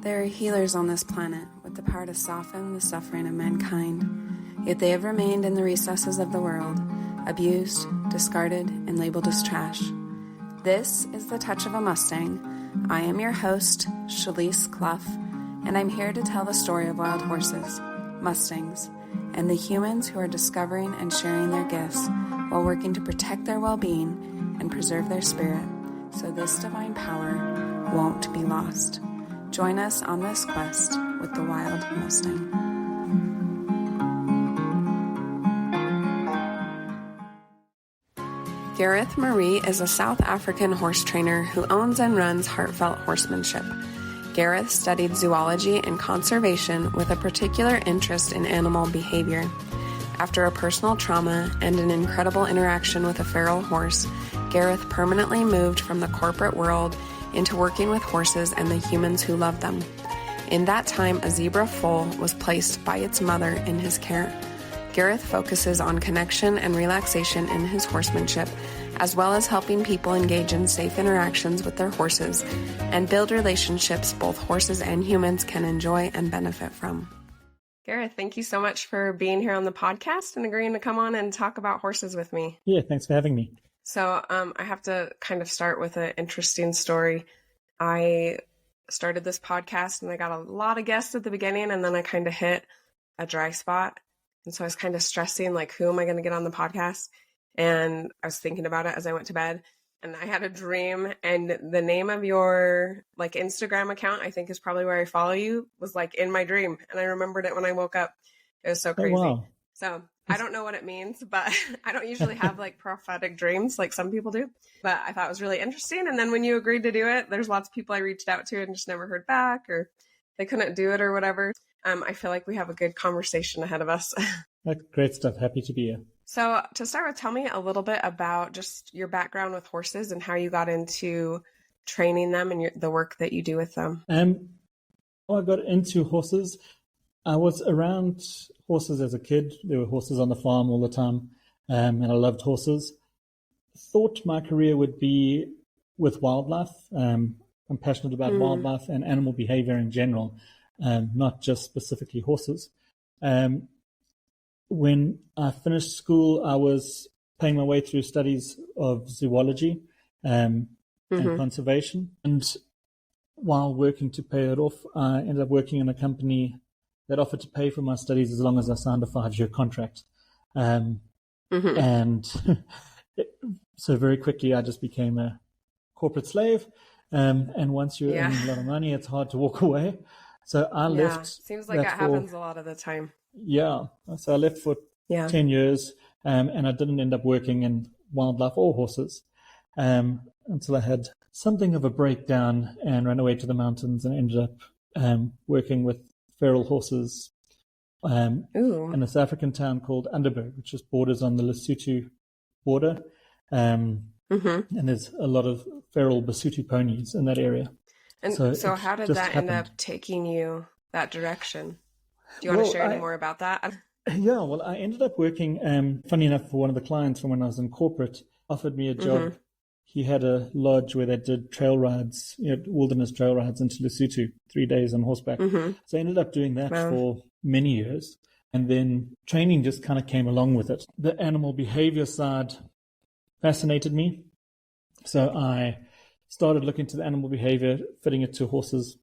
There are healers on this planet with the power to soften the suffering of mankind, yet they have remained in the recesses of the world, abused, discarded, and labeled as trash. This is The Touch of a Mustang. I am your host, Shalise Clough, and I'm here to tell the story of wild horses, Mustangs, and the humans who are discovering and sharing their gifts while working to protect their well-being and preserve their spirit, so this divine power won't be lost. Join us on this quest with the Wild Mustang. Gareth Mare is a South African horse trainer who owns and runs Heartfelt Horsemanship. Gareth studied zoology and conservation with a particular interest in animal behavior. After a personal trauma and an incredible interaction with a feral horse, Gareth permanently moved from the corporate world into working with horses and the humans who love them. In that time, a zebra foal was placed by its mother in his care. Gareth focuses on connection and relaxation in his horsemanship, as well as helping people engage in safe interactions with their horses and build relationships both horses and humans can enjoy and benefit from. Gareth, thank you so much for being here on the podcast and agreeing to come on and talk about horses with me. Yeah, thanks for having me. So I have to kind of start with an interesting story. I started this podcast and I got a lot of guests at the beginning, and then I kind of hit a dry spot. And so I was kind of stressing, like, who am I going to get on the podcast? And I was thinking about it as I went to bed, and I had a dream, and the name of your like Instagram account, I think is probably where I follow you, was like in my dream. And I remembered it when I woke up. It was so crazy. Oh, wow. So I don't know what it means, but I don't usually have like prophetic dreams like some people do, but I thought it was really interesting. And then when you agreed to do it, there's lots of people I reached out to and just never heard back, or they couldn't do it or whatever. I feel like we have a good conversation ahead of us. Great stuff. Happy to be here. So to start with, tell me a little bit about just your background with horses and how you got into training them and the work that you do with them. I got into horses. I was around horses as a kid. There were horses on the farm all the time, and I loved horses. Thought my career would be with wildlife. I'm passionate about wildlife and animal behavior in general, not just specifically horses. When I finished school, I was paying my way through studies of zoology and conservation. And while working to pay it off, I ended up working in a company that offered to pay for my studies as long as I signed a 5-year contract. And so very quickly, I just became a corporate slave. And once you're earning a lot of money, it's hard to walk away. So I left. Seems like that happens a lot of the time. Yeah. So I left for 10 years, and I didn't end up working in wildlife or horses until I had something of a breakdown and ran away to the mountains and ended up working with feral horses in a South African town called Underberg, which just borders on the Lesotho border. And there's a lot of feral Basotho ponies in that area. And so how did that end up taking you that direction? Do you want to share any more about that? Yeah, well, I ended up working, funny enough, for one of the clients from when I was in corporate, offered me a job. He had a lodge where they did trail rides, wilderness trail rides into Lesotho, 3 days on horseback. So I ended up doing that for many years. And then training just kind of came along with it. The animal behavior side fascinated me. So I started looking to the animal behavior, fitting it to horses,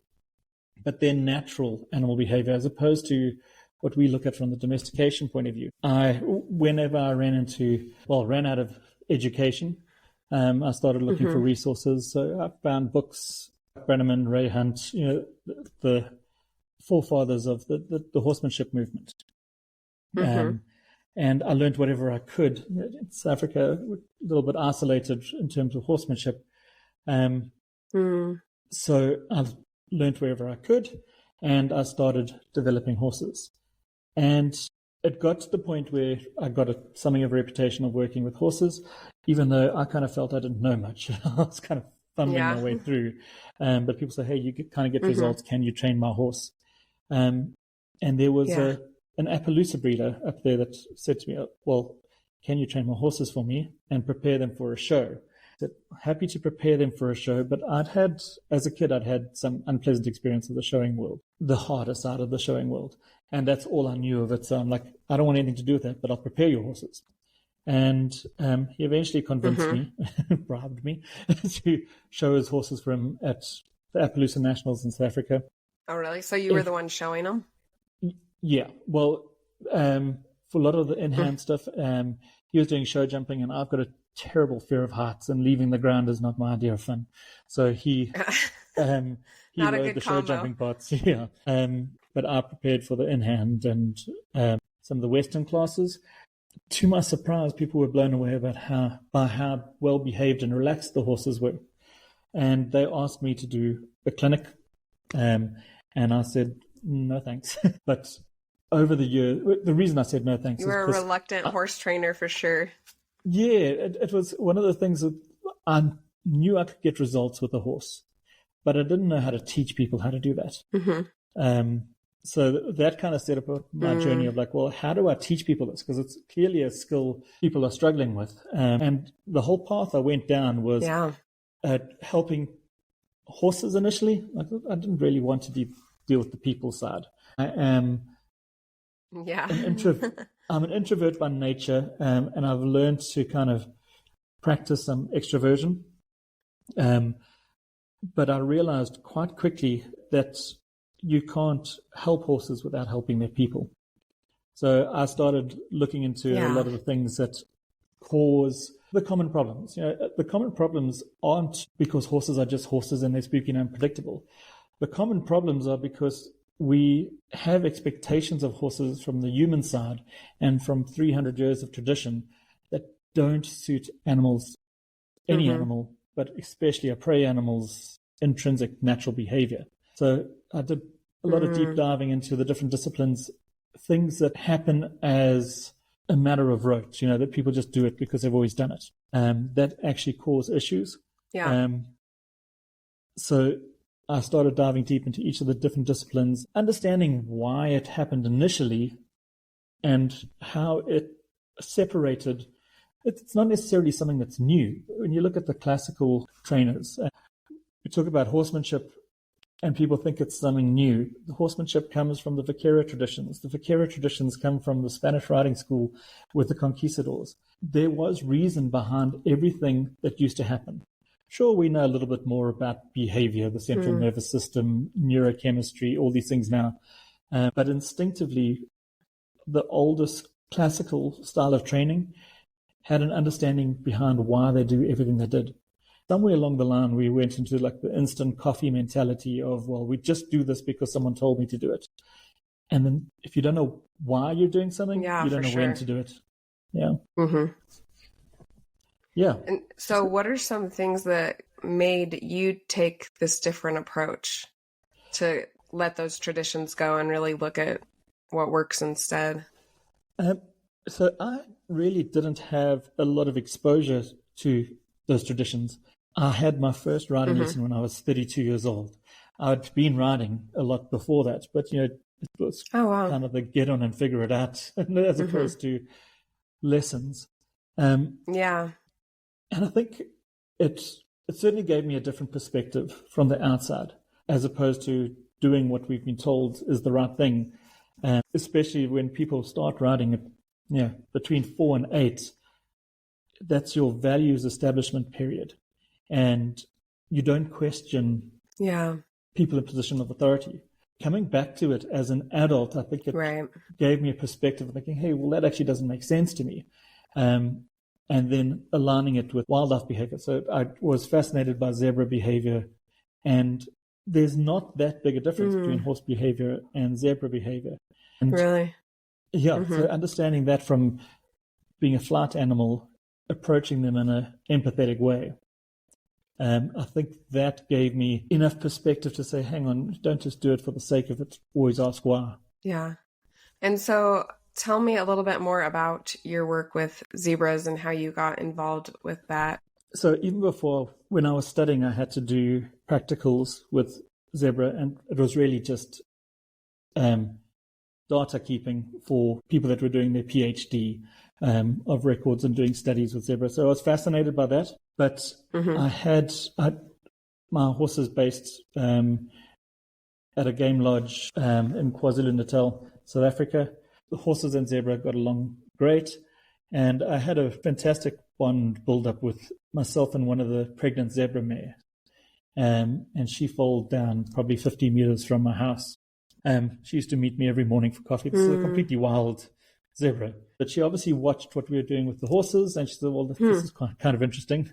but then natural animal behavior as opposed to what we look at from the domestication point of view. Whenever I ran out of education, I started looking for resources. So I found books, Brenneman, Ray Hunt, the forefathers of the horsemanship movement. And I learned whatever I could. In South Africa, a little bit isolated in terms of horsemanship. So I've learned wherever I could, and I started developing horses. And it got to the point where I got something of a reputation of working with horses, even though I kind of felt I didn't know much. I was kind of fumbling my way through. But people say, hey, you kind of get results. Can you train my horse? And there was an Appaloosa breeder up there that said to me, well, can you train my horses for me and prepare them for a show? happy to prepare them for a show, but as a kid, I'd had some unpleasant experience of the showing world, the harder side of the showing world. And that's all I knew of it. So I'm like, I don't want anything to do with that, but I'll prepare your horses. And he eventually convinced me, bribed me, to show his horses for him at the Appaloosa Nationals in South Africa. Oh, really? So you were the one showing them? Yeah. Well, for a lot of the in-hand stuff, he was doing show jumping, and I've got a terrible fear of heights, and leaving the ground is not my idea of fun. So he rode the show jumping parts. Yeah. But I prepared for the in-hand and some of the Western classes. To my surprise, people were blown away about how well behaved and relaxed the horses were. And they asked me to do a clinic, and I said, no thanks. But over the year, the reason I said no thanks you were a reluctant horse trainer for sure. Yeah, it was one of the things that I knew I could get results with a horse, but I didn't know how to teach people how to do that. So that kind of set up my journey of like, well, how do I teach people this? Because it's clearly a skill people are struggling with. And the whole path I went down was helping horses initially. I didn't really want to deal with the people side. I am I'm an introvert by nature, and I've learned to kind of practice some extroversion. But I realized quite quickly that you can't help horses without helping their people. So I started looking into a lot of the things that cause the common problems. The common problems aren't because horses are just horses and they're spooky and unpredictable. The common problems are because we have expectations of horses from the human side and from 300 years of tradition that don't suit animals, any animal, but especially a prey animal's intrinsic natural behavior. So I did a lot of deep diving into the different disciplines, things that happen as a matter of rote, that people just do it because they've always done it, that actually cause issues. So I started diving deep into each of the different disciplines, understanding why it happened initially and how it separated. It's not necessarily something that's new. When you look at the classical trainers, we talk about horsemanship and people think it's something new. The horsemanship comes from the vaquero traditions. The vaquero traditions come from the Spanish riding school with the conquistadors. There was reason behind everything that used to happen. Sure, we know a little bit more about behavior, the central nervous system, neurochemistry, all these things now. But instinctively, the oldest classical style of training had an understanding behind why they do everything they did. Somewhere along the line, we went into like the instant coffee mentality of, well, we just do this because someone told me to do it. And then if you don't know why you're doing something, you don't know when to do it. Yeah. Yeah. And so what are some things that made you take this different approach to let those traditions go and really look at what works instead? So I really didn't have a lot of exposure to those traditions. I had my first riding lesson when I was 32 years old. I'd been riding a lot before that, but it was kind of the get on and figure it out as opposed to lessons. And I think it certainly gave me a different perspective from the outside, as opposed to doing what we've been told is the right thing. Especially when people start riding at between 4 and 8, that's your values establishment period. And you don't question people in position of authority. Coming back to it as an adult, I think it gave me a perspective of thinking, hey, well, that actually doesn't make sense to me. And then aligning it with wildlife behavior. So I was fascinated by zebra behavior, and there's not that big a difference between horse behavior and zebra behavior. And really? Yeah, so understanding that from being a flight animal, approaching them in an empathetic way. I think that gave me enough perspective to say, hang on, don't just do it for the sake of it. Always ask why. Yeah. And so tell me a little bit more about your work with zebras and how you got involved with that. So even before, when I was studying, I had to do practicals with zebra, and it was really just data keeping for people that were doing their PhD of records and doing studies with zebra. So I was fascinated by that. But I had my horses based at a game lodge in KwaZulu-Natal, South Africa. The horses and zebra got along great. And I had a fantastic bond build up with myself and one of the pregnant zebra mare. And she foaled down probably 50 meters from my house. She used to meet me every morning for coffee. This is a completely wild zebra. But she obviously watched what we were doing with the horses, and she said, well, this is kind of interesting.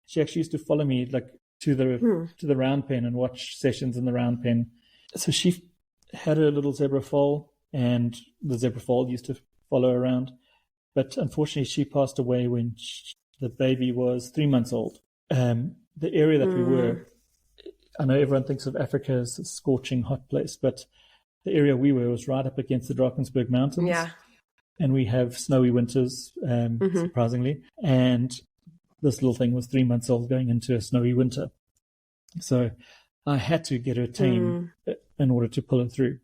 She actually used to follow me like to the round pen and watch sessions in the round pen. So she had her little zebra foal, and the zebra foal used to follow her around. But unfortunately, she passed away when the baby was 3 months old. The area that we were, I know everyone thinks of Africa as a scorching hot place, but the area we were was right up against the Drakensberg Mountains. Yeah. And we have snowy winters, surprisingly. And this little thing was 3 months old going into a snowy winter. So I had to get her tame in order to pull her through.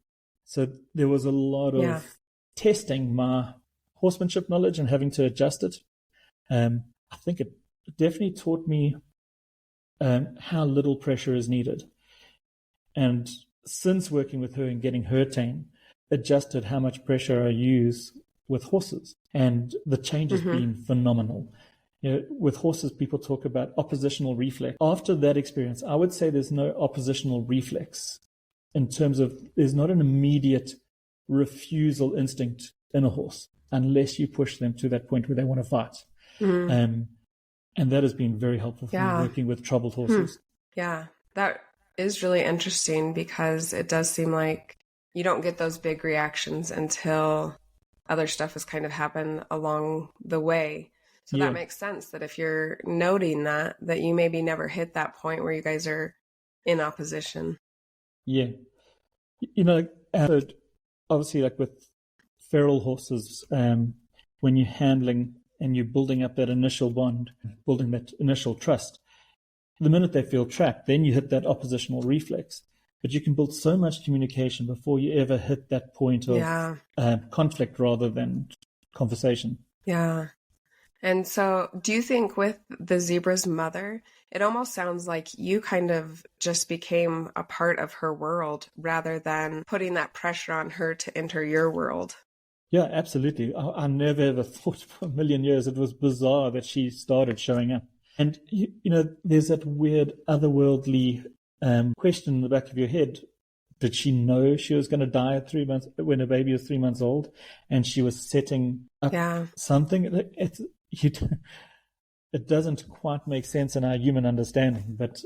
So there was a lot of testing my horsemanship knowledge and having to adjust it. I think it definitely taught me how little pressure is needed. And since working with her and getting her tame, adjusted how much pressure I use with horses. And the change has been phenomenal. You know, with horses, people talk about oppositional reflex. After that experience, I would say there's no oppositional reflex in terms of there's not an immediate refusal instinct in a horse unless you push them to that point where they want to fight. And that has been very helpful for me working with troubled horses. Yeah, that is really interesting because it does seem like you don't get those big reactions until other stuff has kind of happened along the way. So that makes sense that if you're noting that you maybe never hit that point where you guys are in opposition. Yeah. You know, obviously like with feral horses, when you're handling and you're building up that initial bond, building that initial trust, the minute they feel trapped, then you hit that oppositional reflex. But you can build so much communication before you ever hit that point of conflict rather than conversation. Yeah. And so do you think with the zebra's mother, it almost sounds like you kind of just became a part of her world rather than putting that pressure on her to enter your world? Yeah, absolutely. I never ever thought for a million years it was bizarre that she started showing up. And, you know, there's that weird otherworldly question in the back of your head. Did she know she was going to die at 3 months when her baby was 3 months old and she was setting up something? It doesn't quite make sense in our human understanding, but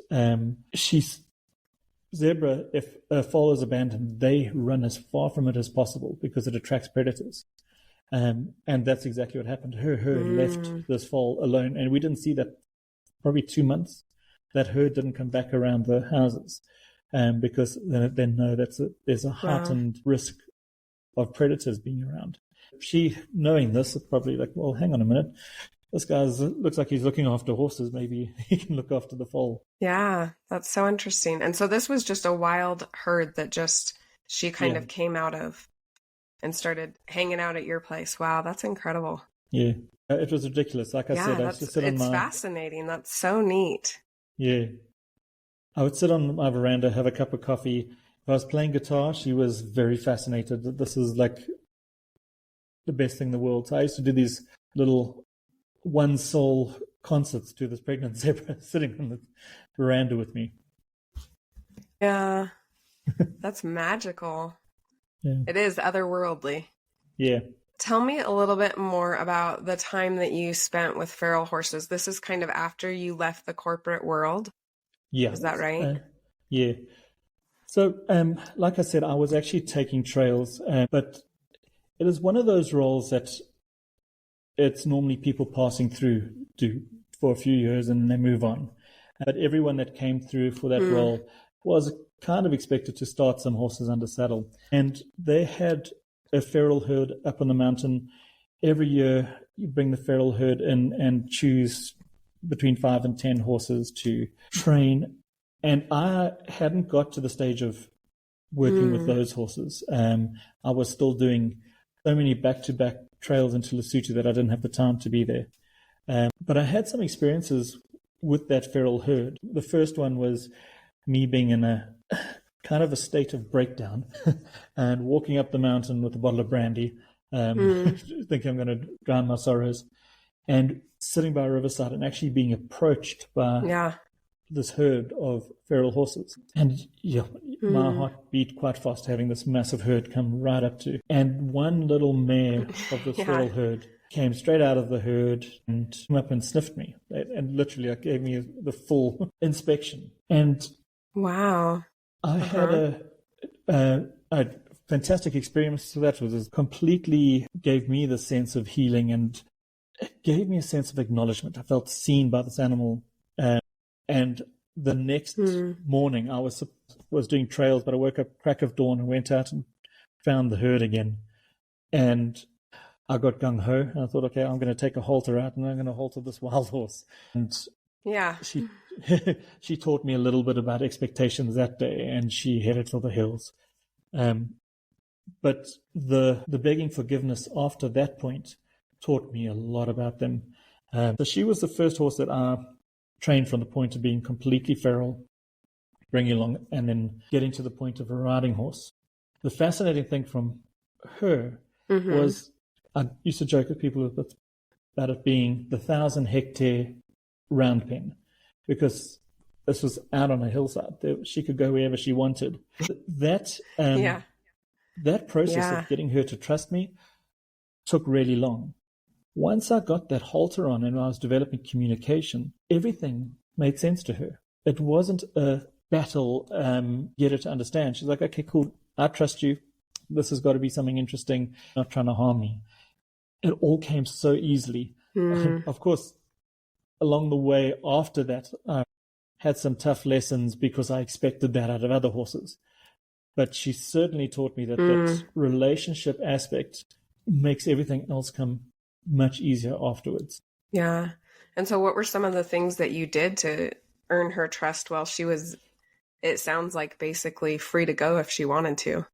zebra, if a foal is abandoned, they run as far from it as possible because it attracts predators. And that's exactly what happened. Her herd left this foal alone, and we didn't see that probably 2 months. That herd didn't come back around the houses because they know there's a heightened risk of predators being around. She, knowing this, is probably like, well, hang on a minute. This guy looks like he's looking after horses. Maybe he can look after the foal. Yeah, that's so interesting. And so this was just a wild herd that she kind of came out of and started hanging out at your place. Wow, that's incredible. Yeah, it was ridiculous. Like I said, I used to sit on it's fascinating. That's so neat. Yeah. I would sit on my veranda, have a cup of coffee. If I was playing guitar, she was very fascinated that this is like the best thing in the world. So I used to do these little one soul concerts to this pregnant zebra sitting on the veranda with me. Yeah. That's magical. Yeah. It is otherworldly. Yeah. Tell me a little bit more about the time that you spent with feral horses. This is kind of after you left the corporate world. Yeah. Is that right? Yeah. So, like I said, I was actually taking trails, but it is one of those roles that it's normally people passing through for a few years and they move on. But everyone that came through for that role was kind of expected to start some horses under saddle. And they had a feral herd up on the mountain. Every year you bring the feral herd in and choose between 5 and 10 horses to train. And I hadn't got to the stage of working with those horses. I was still doing so many back-to-back trails into Lesotho that I didn't have the time to be there. But I had some experiences with that feral herd. The first one was me being in a kind of a state of breakdown and walking up the mountain with a bottle of brandy, thinking I'm going to drown my sorrows, and sitting by a riverside and actually being approached by this herd of feral horses. And my heart beat quite fast having this massive herd come right up to. And one little mare of this feral herd came straight out of the herd and came up and sniffed me. And literally gave me the full inspection. And wow. I had a fantastic experience. So that was completely gave me the sense of healing and gave me a sense of acknowledgement. I felt seen by this animal. And the next morning, I was doing trails, but I woke up crack of dawn and went out and found the herd again. And I got gung-ho, and I thought, okay, I'm going to take a halter out, and I'm going to halter this wild horse. And she taught me a little bit about expectations that day, and she headed for the hills. But the begging forgiveness after that point taught me a lot about them. So she was the first horse that I trained from the point of being completely feral, bringing along, and then getting to the point of a riding horse. The fascinating thing from her was, I used to joke with people about it being the 1,000-hectare round pen, because this was out on a hillside. She could go wherever she wanted. That process of getting her to trust me took really long. Once I got that halter on and I was developing communication, everything made sense to her. It wasn't a battle, get her to understand. She's like, okay, cool, I trust you. This has got to be something interesting, not trying to harm me. It all came so easily. Of course, along the way after that, I had some tough lessons because I expected that out of other horses. But she certainly taught me that that relationship aspect makes everything else come much easier afterwards. Yeah. And so what were some of the things that you did to earn her trust while she was, it sounds like, basically free to go if she wanted to?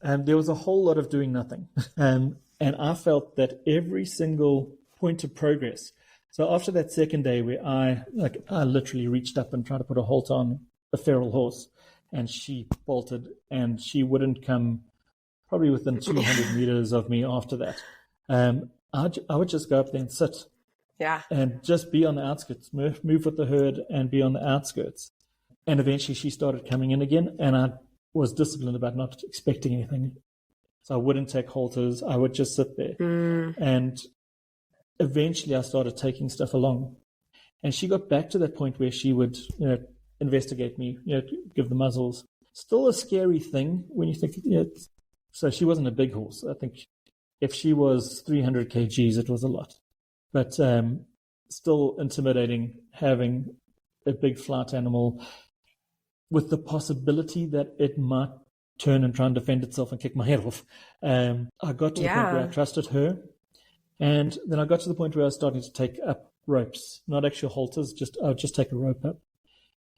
There was a whole lot of doing nothing. And I felt that every single point of progress. So after that second day where I literally reached up and tried to put a halt on a feral horse, and she bolted, and she wouldn't come probably within 200 meters of me after that. I would just go up there and sit. Yeah. And just be on the outskirts, move with the herd and be on the outskirts. And eventually she started coming in again, and I was disciplined about not expecting anything. So I wouldn't take halters. I would just sit there. And eventually I started taking stuff along. And she got back to that point where she would, investigate me, give the muzzles. Still a scary thing when you think, so she wasn't a big horse. I think if she was 300 kgs, it was a lot. But still intimidating having a big flight animal with the possibility that it might turn and try and defend itself and kick my head off. I got to the point where I trusted her. And then I got to the point where I was starting to take up ropes, not actual halters, I would just take a rope up.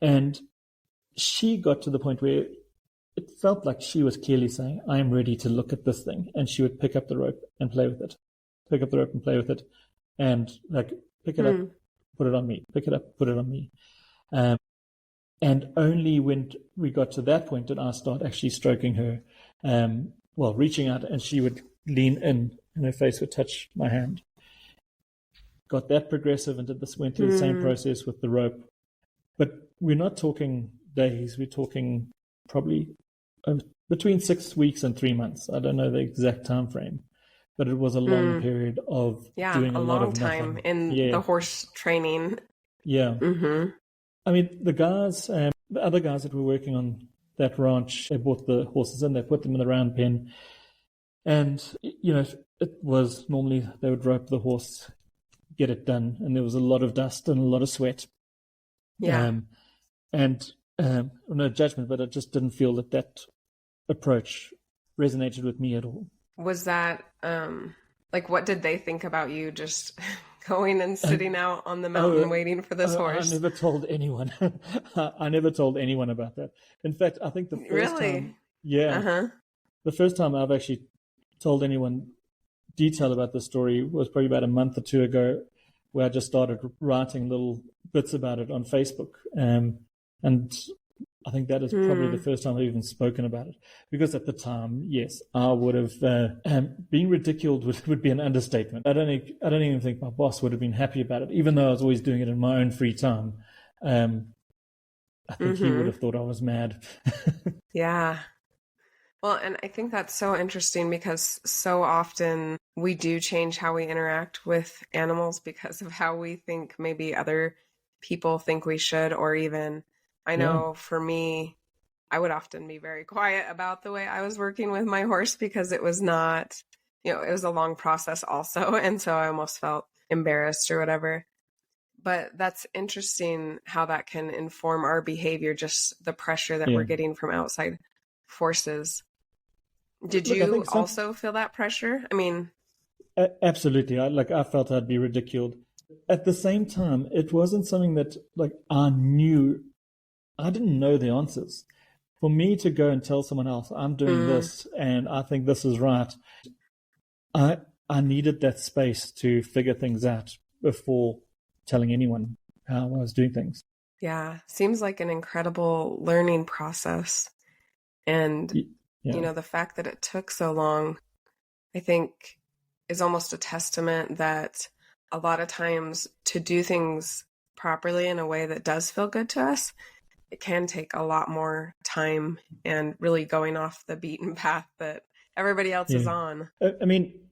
And she got to the point where it felt like she was clearly saying, I am ready to look at this thing. And she would pick up the rope and play with it. Pick up the rope and play with it. And pick it up, put it on me. Pick it up, put it on me. And only when we got to that point did I start actually stroking her, reaching out, and she would lean in and her face would touch my hand. Got that progressive and went through the same process with the rope. But we're not talking days, we're talking probably between 6 weeks and 3 months. I don't know the exact time frame, but it was a long period of doing a lot of nothing. Long time in the horse training. Yeah. I mean, the other guys that were working on that ranch, they brought the horses in, they put them in the round pen. And, it was normally they would rope the horse, get it done. And there was a lot of dust and a lot of sweat. Yeah. No judgment, but I just didn't feel that approach resonated with me at all. Was that, what did they think about you just going and sitting out on the mountain waiting for this horse? I never told anyone. I never told anyone about that. In fact, I think the first time Yeah. Uh-huh. The first time I've actually told anyone detail about this story was probably about a month or two ago, where I just started writing little bits about it on Facebook. And I think that is probably the first time I've even spoken about it. Because at the time, yes, I would have being ridiculed would be an understatement. I don't even think my boss would have been happy about it, even though I was always doing it in my own free time. I think he would have thought I was mad. Yeah. Well, and I think that's so interesting because so often we do change how we interact with animals because of how we think maybe other people think we should, or even, I Yeah. know for me, I would often be very quiet about the way I was working with my horse because it was not, it was a long process also. And so I almost felt embarrassed or whatever. But that's interesting how that can inform our behavior, just the pressure that we're Yeah. getting from outside forces. Did Look, I you think also feel that pressure? I mean, absolutely. I felt I'd be ridiculed. At the same time, it wasn't something that I knew. I didn't know the answers. For me to go and tell someone else, I'm doing this and I think this is right, I needed that space to figure things out before telling anyone how I was doing things. yeah, seems like an incredible learning process. And, Yeah. the fact that it took so long, I think is almost a testament that a lot of times to do things properly in a way that does feel good to us, it can take a lot more time and really going off the beaten path that everybody else is on. I mean,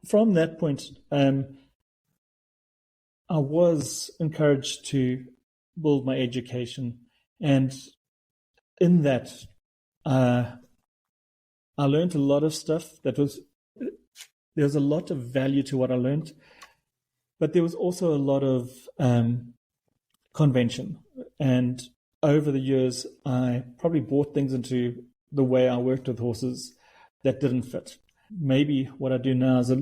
from that point, I was encouraged to build my education, and in that, I learned a lot of stuff there was a lot of value to what I learned, but there was also a lot of convention. And over the years, I probably brought things into the way I worked with horses that didn't fit. Maybe what I do now is, at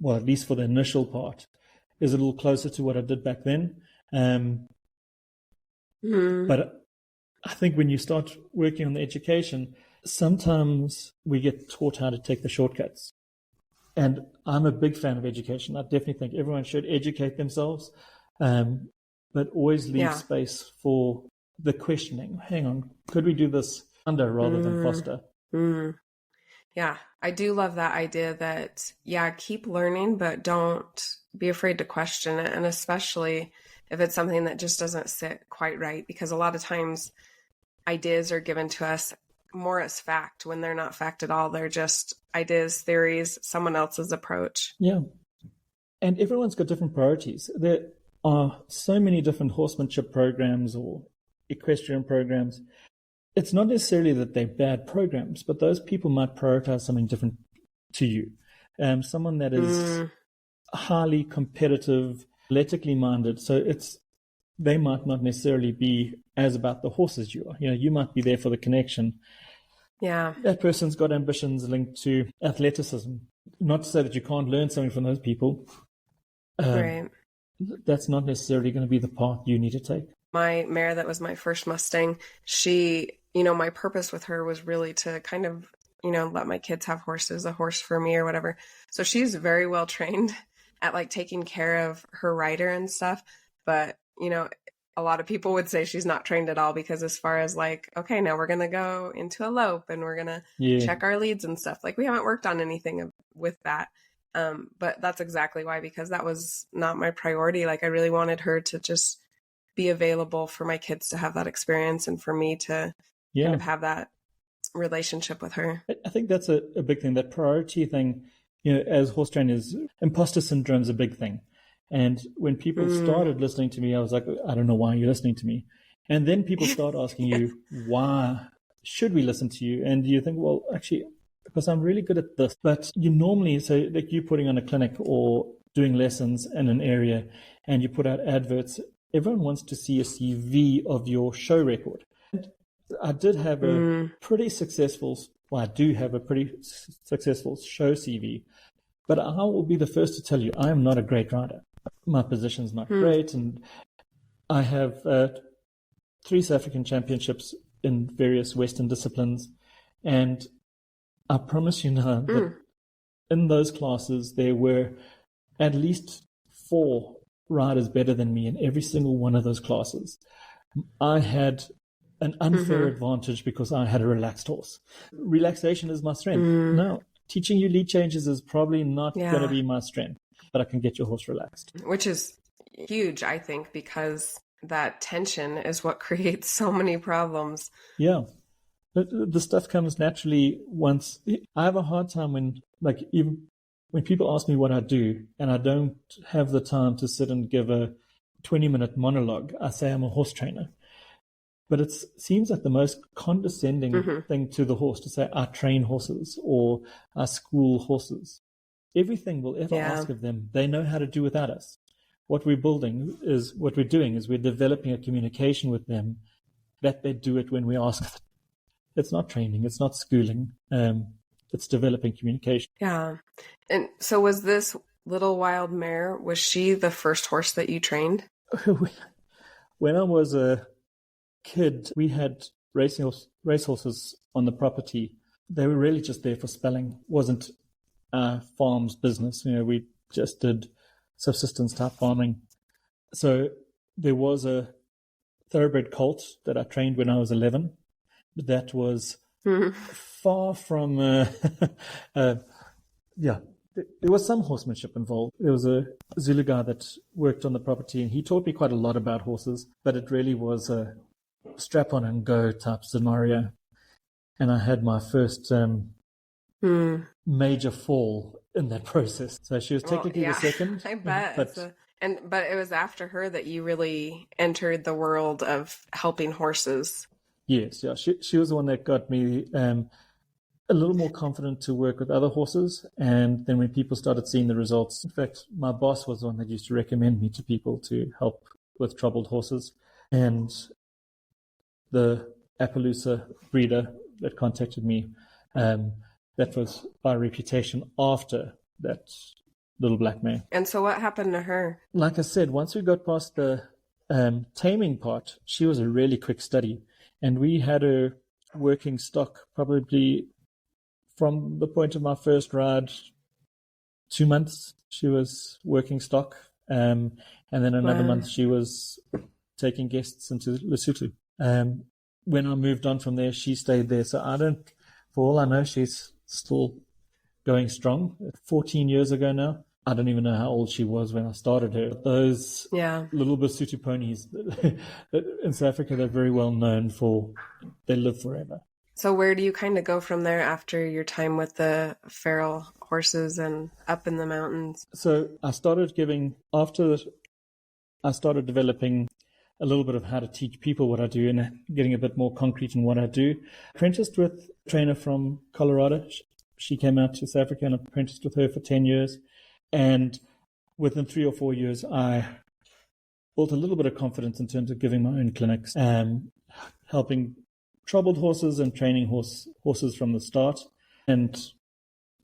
least for the initial part, is a little closer to what I did back then. But I think when you start working on the education, sometimes we get taught how to take the shortcuts. And I'm a big fan of education. I definitely think everyone should educate themselves, but always leave space for the questioning. Hang on, could we do this under rather than foster? Yeah, I do love that idea that, keep learning, but don't be afraid to question it. And especially if it's something that just doesn't sit quite right, because a lot of times ideas are given to us more as fact when they're not fact at all. They're just ideas, theories, someone else's approach. Yeah. And everyone's got different priorities. There are so many different horsemanship programs or equestrian programs. It's not necessarily that they're bad programs, but those people might prioritize something different to you. Someone that is highly competitive, athletically minded. So they might not necessarily be as about the horse as you are. You might be there for the connection. Yeah. That person's got ambitions linked to athleticism. Not to say that you can't learn something from those people. Right. That's not necessarily going to be the path you need to take. My mare that was my first Mustang, she, my purpose with her was really to kind of, let my kids have horses, a horse for me or whatever. So she's very well trained at taking care of her rider and stuff. But, a lot of people would say she's not trained at all because as far as okay, now we're going to go into a lope and we're going to check our leads and stuff. We haven't worked on anything with that. But that's exactly why, because that was not my priority. I really wanted her to just be available for my kids to have that experience and for me to kind of have that relationship with her. I think that's a big thing, that priority thing. As horse trainers, imposter syndrome is a big thing. And when people started listening to me, I was like, I don't know why you're listening to me. And then people start asking you, why should we listen to you? And you think, well, actually, because I'm really good at this. But you normally, so you putting on a clinic or doing lessons in an area and you put out adverts, everyone wants to see a CV of your show record. And I did have a pretty successful, I do have a pretty successful show CV, but I will be the first to tell you, I am not a great rider. My position's not great, and I have 3 South African championships in various Western disciplines, And I promise you now that in those classes, there were at least 4 riders better than me in every single one of those classes. I had an unfair advantage because I had a relaxed horse. Relaxation is my strength. No, teaching you lead changes is probably not going to be my strength, but I can get your horse relaxed. Which is huge, I think, because that tension is what creates so many problems. Yeah. The stuff comes naturally once. I have a hard time even when people ask me what I do and I don't have the time to sit and give a 20-minute monologue, I say I'm a horse trainer. But it seems like the most condescending thing to the horse to say, I train horses or I school horses. Everything we'll ever ask of them, they know how to do without us. What we're doing is we're developing a communication with them that they do it when we ask them. It's not training, it's not schooling, it's developing communication. Yeah. And so was this little wild mare, was she the first horse that you trained? When I was a kid, we had race horses on the property. They were really just there for spelling. It wasn't a farm's business. We just did subsistence type farming. So there was a thoroughbred colt that I trained when I was 11. But that was far from, there was some horsemanship involved. There was a Zulu guy that worked on the property and he taught me quite a lot about horses, but it really was a strap on and go type scenario. And I had my first major fall in that process. So she was technically the second. I bet. But it was after her that you really entered the world of helping horses. Yes, yeah. She was the one that got me a little more confident to work with other horses. And then when people started seeing the results, in fact, my boss was the one that used to recommend me to people to help with troubled horses. And the Appaloosa breeder that contacted me, that was by reputation after that little black mare. And so what happened to her? Like I said, once we got past the taming part, she was a really quick study. And we had her working stock probably from the point of my first ride, 2 months she was working stock. And then another month she was taking guests into Lesotho. When I moved on from there, she stayed there. So for all I know, she's still going strong. 14 years ago now. I don't even know how old she was when I started her. Those little Lesotho ponies in South Africa, they're very well known they live forever. So where do you kind of go from there after your time with the feral horses and up in the mountains? So I started developing a little bit of how to teach people what I do and getting a bit more concrete in what I do. Apprenticed with a trainer from Colorado. She came out to South Africa and apprenticed with her for 10 years. And within 3 or 4 years, I built a little bit of confidence in terms of giving my own clinics, helping troubled horses and training horses from the start, and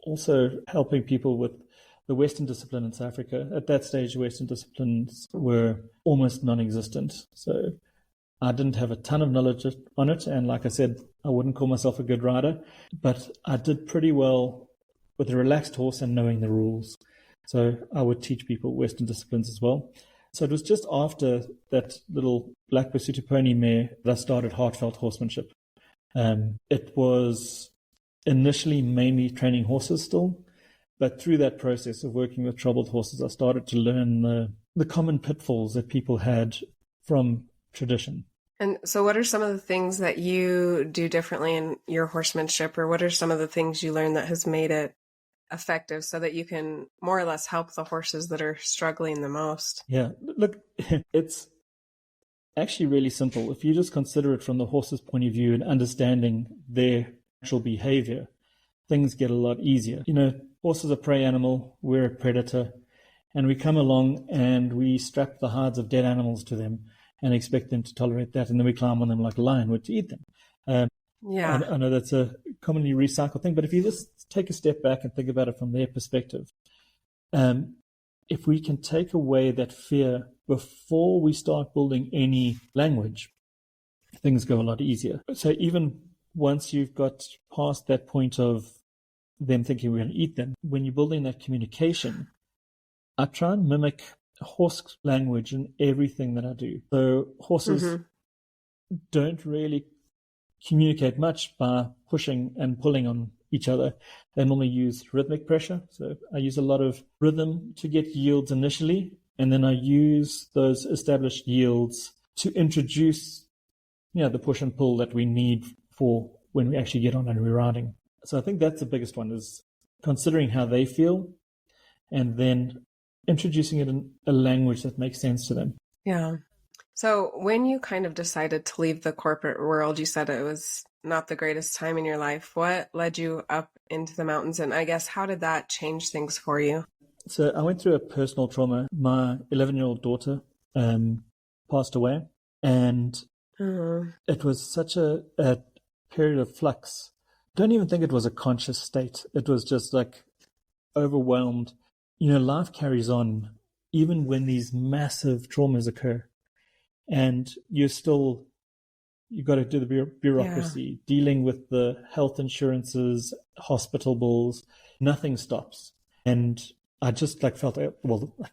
also helping people with the Western discipline in South Africa. At that stage, Western disciplines were almost non-existent. So I didn't have a ton of knowledge on it. And like I said, I wouldn't call myself a good rider, but I did pretty well with a relaxed horse and knowing the rules. So I would teach people Western disciplines as well. So it was just after that little black Lesotho pony mare that I started Heartfelt Horsemanship. It was initially mainly training horses still, but through that process of working with troubled horses, I started to learn the common pitfalls that people had from tradition. And so what are some of the things that you do differently in your horsemanship, or what are some of the things you learned that has made it effective so that you can more or less help the horses that are struggling the most? Yeah, look, it's actually really simple. If you just consider it from the horse's point of view and understanding their natural behavior, things get a lot easier. Horses are a prey animal, we're a predator, and we come along and we strap the hides of dead animals to them and expect them to tolerate that, and then we climb on them like a lion would to eat them. I know that's a commonly recycled thing, but if you just take a step back and think about it from their perspective, if we can take away that fear before we start building any language, things go a lot easier. So even once you've got past that point of them thinking we're going to eat them, when you're building that communication, I try and mimic horse language in everything that I do. So horses don't really communicate much by pushing and pulling on each other. They normally use rhythmic pressure. So I use a lot of rhythm to get yields initially, and then I use those established yields to introduce, the push and pull that we need for when we actually get on and we're riding. So I think that's the biggest one, is considering how they feel and then introducing it in a language that makes sense to them. Yeah. So when you kind of decided to leave the corporate world, you said it was not the greatest time in your life. What led you up into the mountains? And I guess, how did that change things for you? So I went through a personal trauma. My 11-year-old daughter passed away, and it was such a period of flux. Don't even think it was a conscious state. It was just like overwhelmed. Life carries on even when these massive traumas occur. And you've got to do the bureaucracy, dealing with the health insurances, hospital bills. Nothing stops. And I just felt, I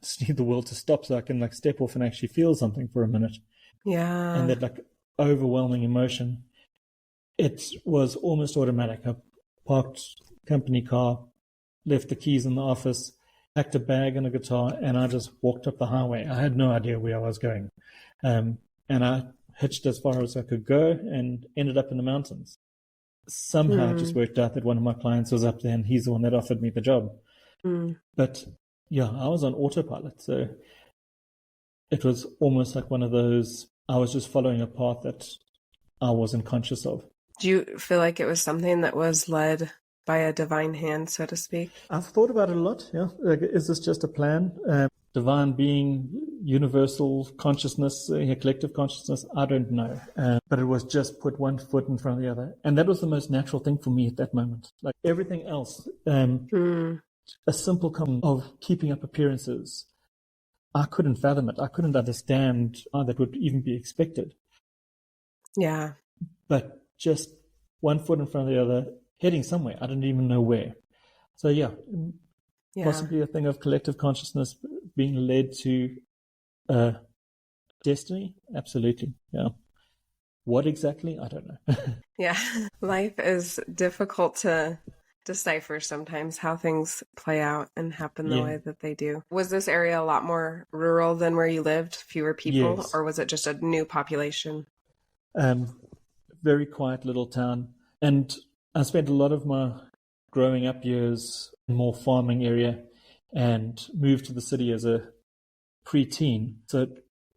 just need the world to stop so I can step off and actually feel something for a minute. Yeah. And that overwhelming emotion, it was almost automatic. I parked company car, left the keys in the office, packed a bag and a guitar, and I just walked up the highway. I had no idea where I was going. And I hitched as far as I could go and ended up in the mountains. Somehow it just worked out that one of my clients was up there, and he's the one that offered me the job. But I was on autopilot. So it was almost like one of those, I was just following a path that I wasn't conscious of. Do you feel like it was something that was led by a divine hand, so to speak? I've thought about it a lot. Is this just a plan? Divine being, universal consciousness, collective consciousness? I don't know. But it was just put one foot in front of the other. And that was the most natural thing for me at that moment. Like everything else, a simple of keeping up appearances, I couldn't fathom it. I couldn't understand how that would even be expected. Yeah. But just one foot in front of the other, heading somewhere. I didn't even know where. So possibly a thing of collective consciousness being led to destiny. Absolutely. Yeah. What exactly? I don't know. Yeah. Life is difficult to decipher sometimes, how things play out and happen the way that they do. Was this area a lot more rural than where you lived? Fewer people? Yes. Or was it just a new population? Very quiet little town. And I spent a lot of my growing up years in more farming area and moved to the city as a preteen. So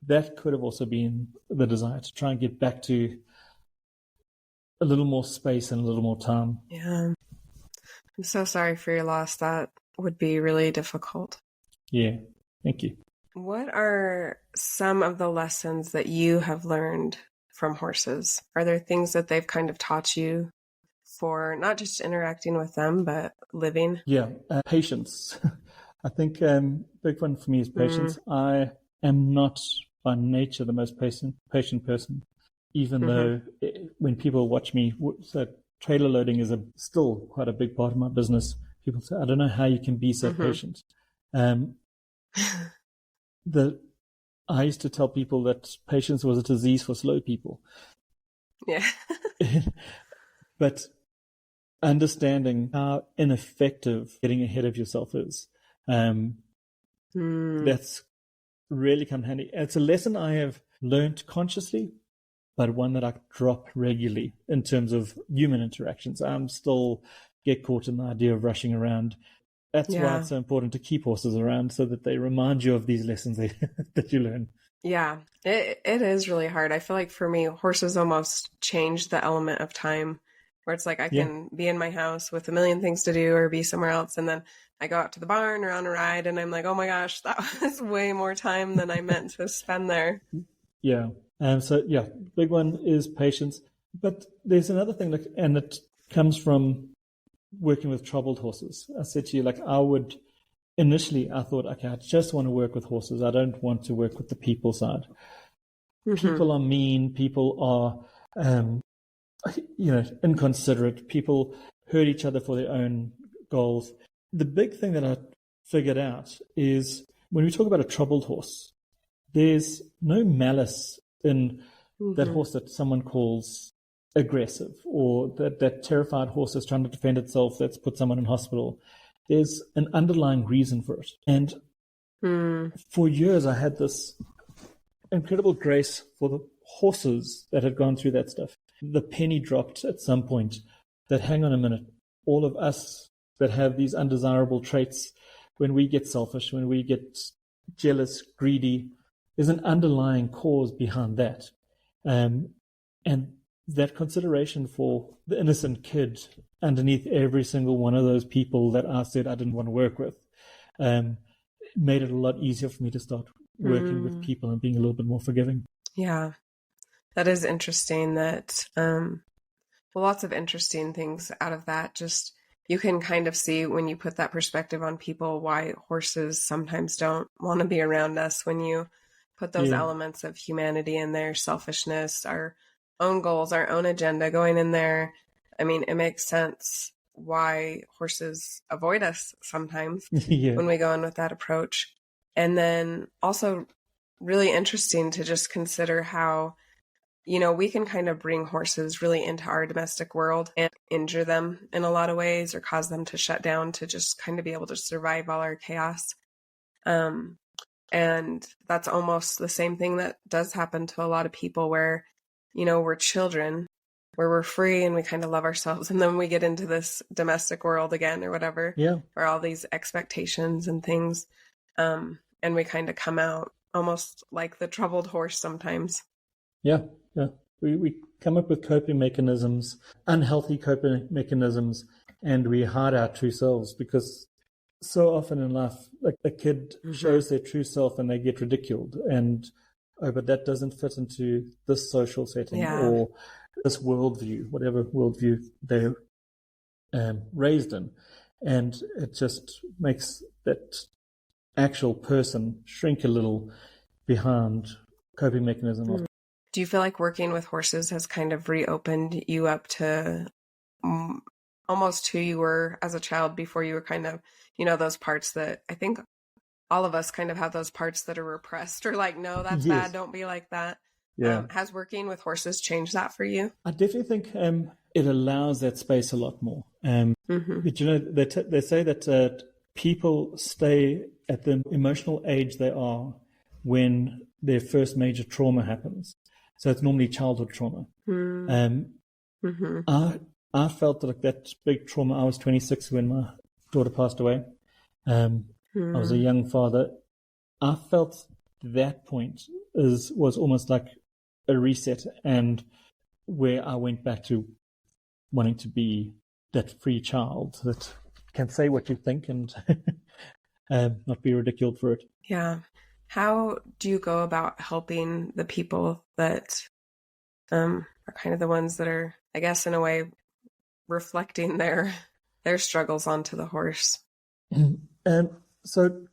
that could have also been the desire to try and get back to a little more space and a little more time. Yeah. I'm so sorry for your loss. That would be really difficult. Yeah. Thank you. What are some of the lessons that you have learned from horses? Are there things that they've kind of taught you for not just interacting with them, but living? Yeah. Patience. I think big one for me is patience. I am not by nature the most patient person, even though when people watch me, so trailer loading is still quite a big part of my business. People say, I don't know how you can be so patient. I used to tell people that patience was a disease for slow people. Yeah. But understanding how ineffective getting ahead of yourself is, that's really come handy. It's a lesson I have learned consciously, but one that I drop regularly in terms of human interactions. I'm still get caught in the idea of rushing around. That's why it's so important to keep horses around, so that they remind you of these lessons that you learn. Yeah, it is really hard. I feel like for me, horses almost change the element of time, where it's like I can be in my house with a million things to do or be somewhere else, and then I go out to the barn or on a ride, and I'm like, oh my gosh, that was way more time than I meant to spend there. Yeah. Big one is patience. But there's another thing, and it comes from working with troubled horses. I said to you, initially I thought, okay, I just want to work with horses. I don't want to work with the people side. People are mean. People are inconsiderate. People hurt each other for their own goals. The big thing that I figured out is when we talk about a troubled horse, there's no malice in that horse that someone calls aggressive, or that terrified horse is trying to defend itself that's put someone in hospital. There's an underlying reason for it. And for years I had this incredible grace for the horses that had gone through that stuff. The penny dropped at some point that, hang on a minute, all of us that have these undesirable traits, when we get selfish, when we get jealous, greedy, there's an underlying cause behind that. And that consideration for the innocent kid underneath every single one of those people that I said I didn't want to work with made it a lot easier for me to start working with people and being a little bit more forgiving. Yeah, that is interesting. That lots of interesting things out of that. Just you can kind of see when you put that perspective on people why horses sometimes don't want to be around us. When you put those elements of humanity in there, selfishness, our own goals, our own agenda going in there. I mean, it makes sense why horses avoid us sometimes when we go in with that approach. And then also really interesting to just consider how, we can kind of bring horses really into our domestic world and injure them in a lot of ways, or cause them to shut down to just kind of be able to survive all our chaos. And that's almost the same thing that does happen to a lot of people where, we're children, where we're free and we kind of love ourselves. And then we get into this domestic world again or whatever, where all these expectations and things, and we kind of come out almost like the troubled horse sometimes. Yeah. We come up with coping mechanisms, unhealthy coping mechanisms, and we hide our true selves, because so often in life, like a kid shows their true self and they get ridiculed, and but that doesn't fit into this social setting or this worldview, whatever worldview they're raised in, and it just makes that actual person shrink a little behind coping mechanism. Do you feel like working with horses has kind of reopened you up to almost who you were as a child before you were kind of, those parts that I think all of us kind of have, those parts that are repressed or like, no, that's bad, don't be like that. Has working with horses changed that for you? I definitely think it allows that space a lot more. But they say that people stay at the emotional age they are when their first major trauma happens. So it's normally childhood trauma. I felt like that big trauma. I was 26 when my daughter passed away. I was a young father. I felt that point was almost like a reset, and where I went back to wanting to be that free child that can say what you think and not be ridiculed for it. Yeah. How do you go about helping the people that are kind of the ones that are, I guess, in a way, reflecting their struggles onto the horse? So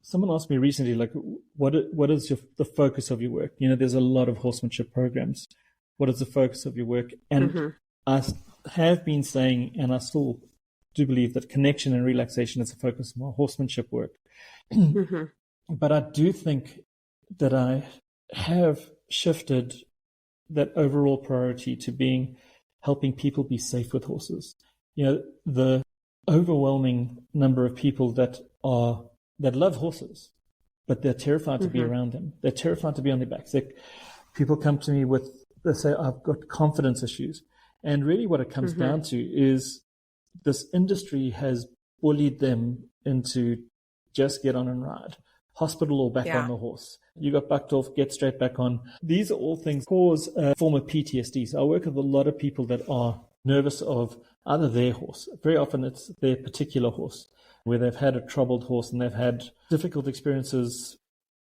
someone asked me recently, like, what is the focus of your work? There's a lot of horsemanship programs. What is the focus of your work? And I have been saying, and I still do believe, that connection and relaxation is the focus of my horsemanship work. But I do think that I have shifted that overall priority to helping people be safe with horses. The overwhelming number of people that love horses, but they're terrified to be around them. They're terrified to be on their backs. People come to me they say, I've got confidence issues. And really what it comes down to is this industry has bullied them into just get on and ride. Hospital or back on the horse. You got bucked off, get straight back on. These are all things cause a form of PTSD. So I work with a lot of people that are nervous of either their horse. Very often it's their particular horse, where they've had a troubled horse and they've had difficult experiences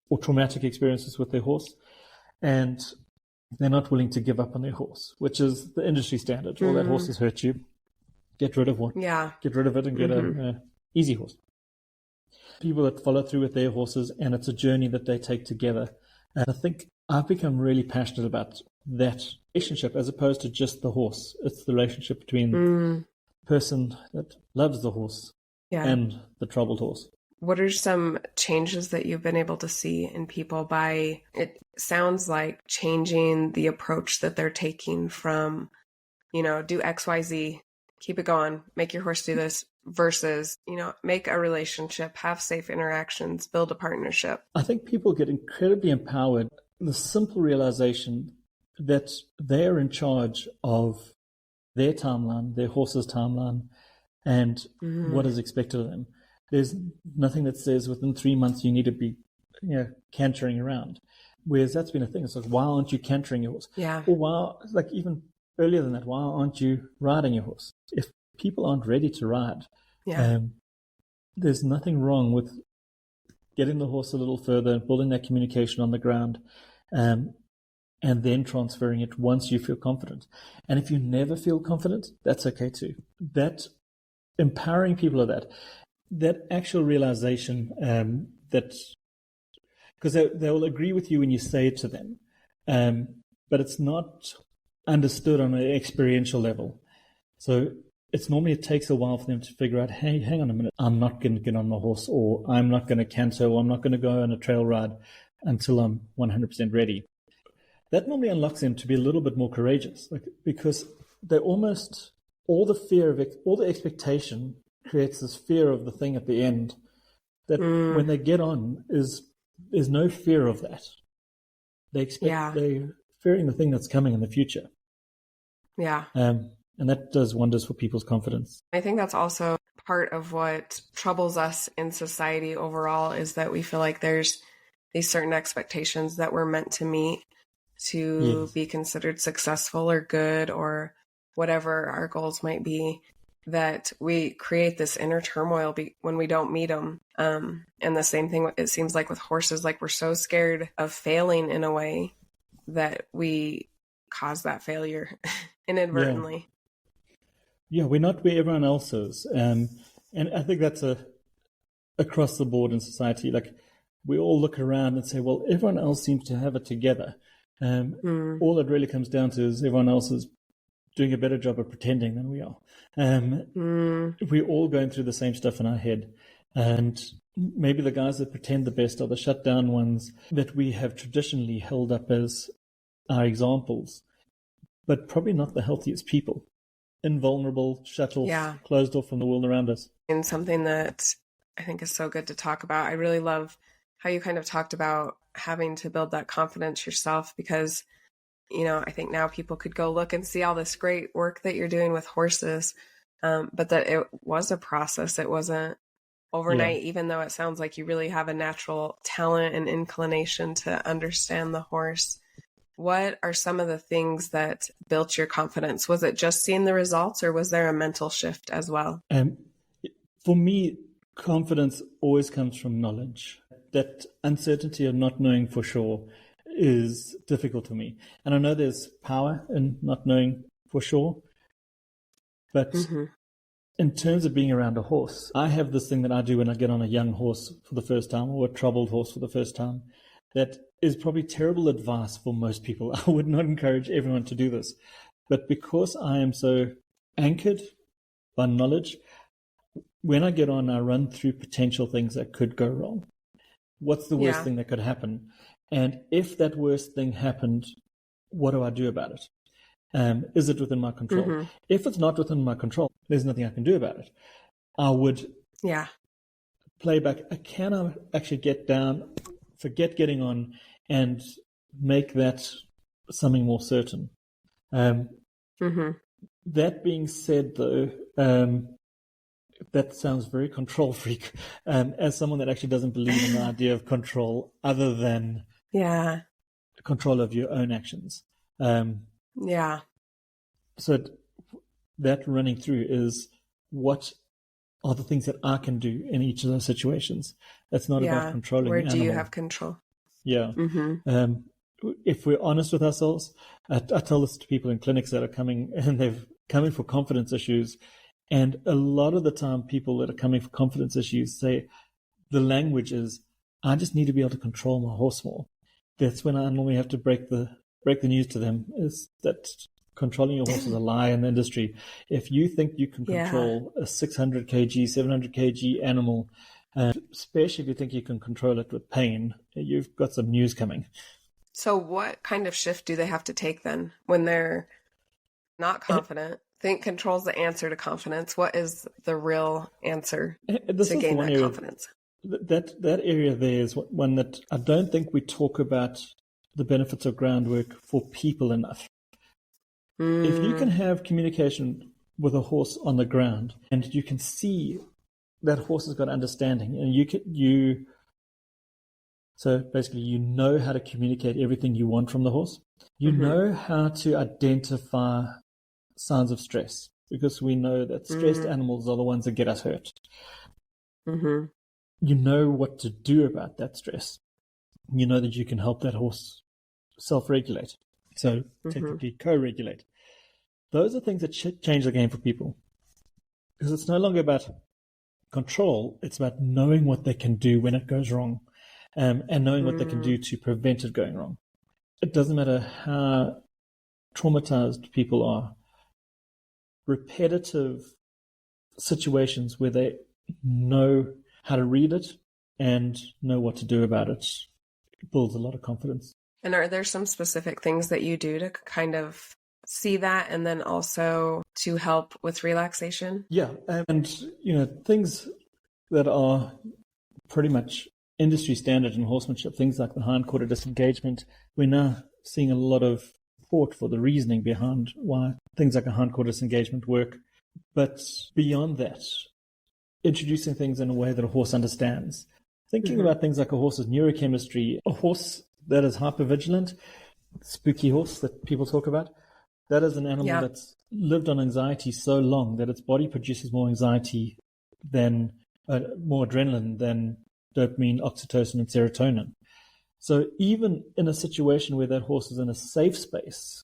or traumatic experiences with their horse. And they're not willing to give up on their horse, which is the industry standard. Well, that horse has hurt you. Get rid of one. Yeah. Get rid of it and get a easy horse. People that follow through with their horses, and it's a journey that they take together. And I think I've become really passionate about that relationship as opposed to just the horse. It's the relationship between the person that loves the horse and the troubled horse. What are some changes that you've been able to see in people by, it sounds like, changing the approach that they're taking from, do X, Y, Z, keep it going, make your horse do this, versus, make a relationship, have safe interactions, build a partnership? I think people get incredibly empowered. The simple realization that they're in charge of their timeline, their horse's timeline, and what is expected of them. There's nothing that says within 3 months you need to be cantering around. Whereas that's been a thing. It's like, why aren't you cantering your horse? Yeah. Or why, like even earlier than that, why aren't you riding your horse? If people aren't ready to ride, there's nothing wrong with getting the horse a little further, building that communication on the ground, and then transferring it once you feel confident. And if you never feel confident, that's okay too. That empowering people of that actual realization that, because they will agree with you when you say it to them, but it's not understood on an experiential level. So it takes a while for them to figure out, hey, hang on a minute, I'm not going to get on my horse, or I'm not going to canter, or I'm not going to go on a trail ride until I'm 100% ready. That normally unlocks them to be a little bit more courageous, because they almost, all the expectation creates this fear of the thing at the end that when they get on there's no fear of that. They're fearing the thing that's coming in the future. Yeah. And that does wonders for people's confidence. I think that's also part of what troubles us in society overall, is that we feel like there's these certain expectations that we're meant to meet to be considered successful or good or whatever our goals might be, that we create this inner turmoil when we don't meet them. And the same thing, it seems like with horses, like we're so scared of failing in a way that we cause that failure inadvertently. Yeah, we're not where everyone else is. And I think that's across the board in society. Like, we all look around and say, well, everyone else seems to have it together. All it really comes down to is everyone else is doing a better job of pretending than we are. We're all going through the same stuff in our head. And maybe the guys that pretend the best are the shut down ones that we have traditionally held up as our examples, but probably not the healthiest people. Invulnerable, shut off, closed off from the world around us. And something that I think is so good to talk about, I really love how you kind of talked about having to build that confidence yourself, because I think now people could go look and see all this great work that you're doing with horses, but that it was a process. It wasn't overnight, even though it sounds like you really have a natural talent and inclination to understand the horse. What are some of the things that built your confidence? Was it just seeing the results, or was there a mental shift as well? For me, confidence always comes from knowledge. That uncertainty of not knowing for sure is difficult for me. And I know there's power in not knowing for sure. But in terms of being around a horse, I have this thing that I do when I get on a young horse for the first time, or a troubled horse for the first time, that is probably terrible advice for most people. I would not encourage everyone to do this. But because I am so anchored by knowledge, when I get on, I run through potential things that could go wrong. What's the worst thing that could happen? And if that worst thing happened, what do I do about it? Is it within my control? If it's not within my control, there's nothing I can do about it. I would play back. Can I actually get down, forget getting on, and make that something more certain? That being said, though, that sounds very control freak. As someone that actually doesn't believe in the idea of control other than control of your own actions. So that running through is, what are the things that I can do in each of those situations? That's not about controlling. Where do you have control? If we're honest with ourselves, I tell this to people in clinics that are coming, and they've coming for confidence issues. And a lot of the time, people that are coming for confidence issues say the language is, I just need to be able to control my horse more. That's when I normally have to break the break the news to them is that controlling your horse is a lie in the industry. If you think you can control a 600 kg, 700 kg animal, especially if you think you can control it with pain, you've got some news coming. So what kind of shift do they have to take then when they're not confident? Think control's the answer to confidence. What is the real answer to gain that confidence? That area there is one that I don't think we talk about the benefits of groundwork for people enough. If you can have communication with a horse on the ground and you can see that horse has got understanding, and so basically you know how to communicate everything you want from the horse. You know how to identify signs of stress, because we know that stressed animals are the ones that get us hurt. You know what to do about that stress. You know that you can help that horse self-regulate, so technically co-regulate. Those are things that change the game for people, because it's no longer about control, it's about knowing what they can do when it goes wrong, and knowing what they can do to prevent it going wrong. It doesn't matter how traumatized people are. Repetitive situations where they know how to read it and know what to do about it builds a lot of confidence. And are there some specific things that you do to kind of see that, and then also to help with relaxation? Yeah, and things that are pretty much industry standard in horsemanship, things like the hindquarter disengagement. We're now seeing a lot of support for the reasoning behind why things like a hindquarter disengagement work. But beyond that, introducing things in a way that a horse understands. Thinking about things like a horse's neurochemistry, a horse that is hypervigilant, spooky horse that people talk about, that is an animal that's lived on anxiety so long that its body produces more anxiety than, more adrenaline than dopamine, oxytocin, and serotonin. So even in a situation where that horse is in a safe space,